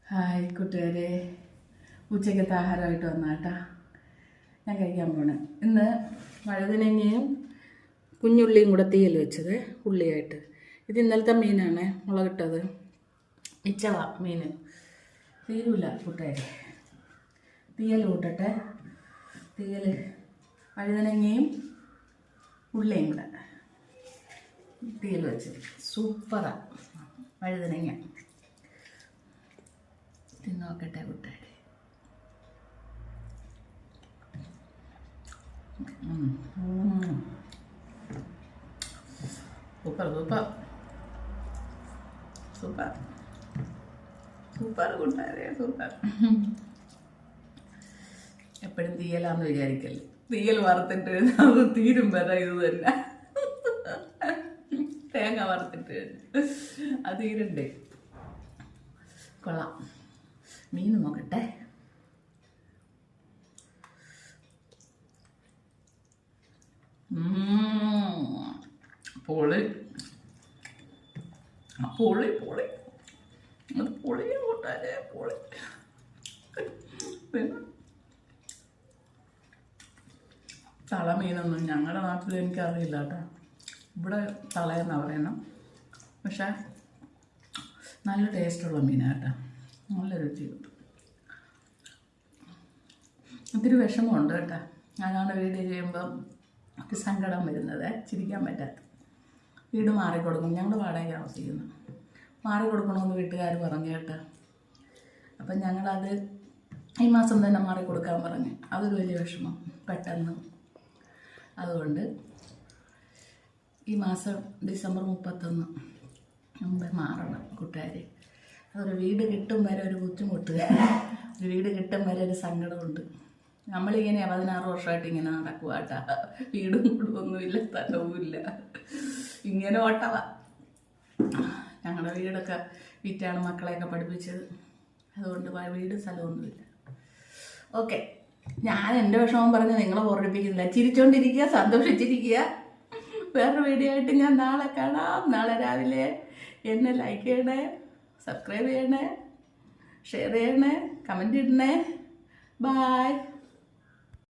Hi കൂട്ടുകാരെ, ഉച്ചയ്ക്കത്തെ ആഹാരമായിട്ട് വന്നാട്ടാ. ഞാൻ കഴിക്കാൻ പോണേ ഇന്ന് വഴുതനങ്ങയും കുഞ്ഞുള്ളിയും കൂടെ തീയൽ വെച്ചത് ഉള്ളിയായിട്ട്. ഇത് ഇന്നലത്തെ മീനാണ്, മുളകിട്ടത്. ഇച്ചവ മീൻ തീരൂല കൂട്ടുകാരെ. തീയൽ കൂട്ടട്ടെ. തീയൽ വഴുതനങ്ങയും ഉള്ളിയും കൂടെ തീയൽ വെച്ചത് സൂപ്പറാണ്. വഴുതനങ്ങ തിന്നോക്കട്ടെ കൂട്ടുകാരെ. സൂപ്പർ സൂപ്പർ സൂപ്പർ സൂപ്പർ കൂട്ടുകാരെ, സൂപ്പർ. എപ്പോഴും തീയലാന്ന് വിചാരിക്കല്ലേ. തീയൽ വറുത്തിട്ട് അത് തീരും വരെ ഇത് തന്നെ. തേങ്ങ വറുത്തിട്ട് അത് തീരണ്ടേ. കൊള്ളാം. മീൻ നോക്കട്ടെ. പൊളി പൊളി പൊളി അത് പൊളിയെ കൂട്ടാതെ പൊളി. തളമീനൊന്നും ഞങ്ങളുടെ നാട്ടിൽ എനിക്കറിയില്ല കേട്ടോ. ഇവിടെ തളയെന്നാണ് പറയണം. പക്ഷെ നല്ല ടേസ്റ്റുള്ള മീനാണ് കേട്ടോ. നല്ല രുചി കിട്ടും. ഒത്തിരി വിഷമമുണ്ട് കേട്ടോ. അതാണ് വീഡിയോ ചെയ്യുമ്പം ഒരു സങ്കടം വരുന്നത്, ചിരിക്കാൻ പറ്റാത്ത. വീട് മാറിക്കൊടുക്കും. ഞങ്ങൾ വാടക താമസിക്കുന്നു. മാറിക്കൊടുക്കണമെന്ന് വീട്ടുകാർ പറഞ്ഞു കേട്ടോ. അപ്പം ഞങ്ങളത് ഈ മാസം തന്നെ മാറിക്കൊടുക്കാൻ പറഞ്ഞ്. അതൊരു വലിയ വിഷമം പെട്ടെന്ന്. അതുകൊണ്ട് ഈ മാസം ഡിസംബർ 31 മുമ്പേ മാറണം കൂട്ടുകാർ. അതൊരു വീട് കിട്ടും വരെ ഒരു ബുദ്ധിമുട്ട്, ഒരു വീട് കിട്ടും വരെ ഒരു സങ്കടമുണ്ട്. നമ്മളിങ്ങനെ 16 വർഷമായിട്ട് ഇങ്ങനെ നടക്കുക കേട്ടാ. വീടും കൂടുമൊന്നുമില്ല, സ്ഥലവുമില്ല, ഇങ്ങനെ ഓട്ടവ. ഞങ്ങളുടെ വീടൊക്കെ വിറ്റാണ് മക്കളെയൊക്കെ പഠിപ്പിച്ചത്. അതുകൊണ്ട് വീട് സ്ഥലമൊന്നുമില്ല. ഓക്കെ, ഞാൻ എൻ്റെ വിഷമം പറഞ്ഞ് നിങ്ങളെ ഓർമ്മിപ്പിക്കുന്നില്ല. ചിരിച്ചോണ്ടിരിക്കുക, സന്തോഷിച്ചിരിക്കുക. വേറൊരു വീഡിയോ ആയിട്ട് ഞാൻ നാളെ കാണാം. നാളെ രാവിലെ. എന്നെ ലൈക്ക് ചെയ്യണേ, സബ്സ്ക്രൈബ് ചെയ്യണേ, ഷെയർ ചെയ്യണേ, കമൻറ്റ് ഇടണേ. ബായ്.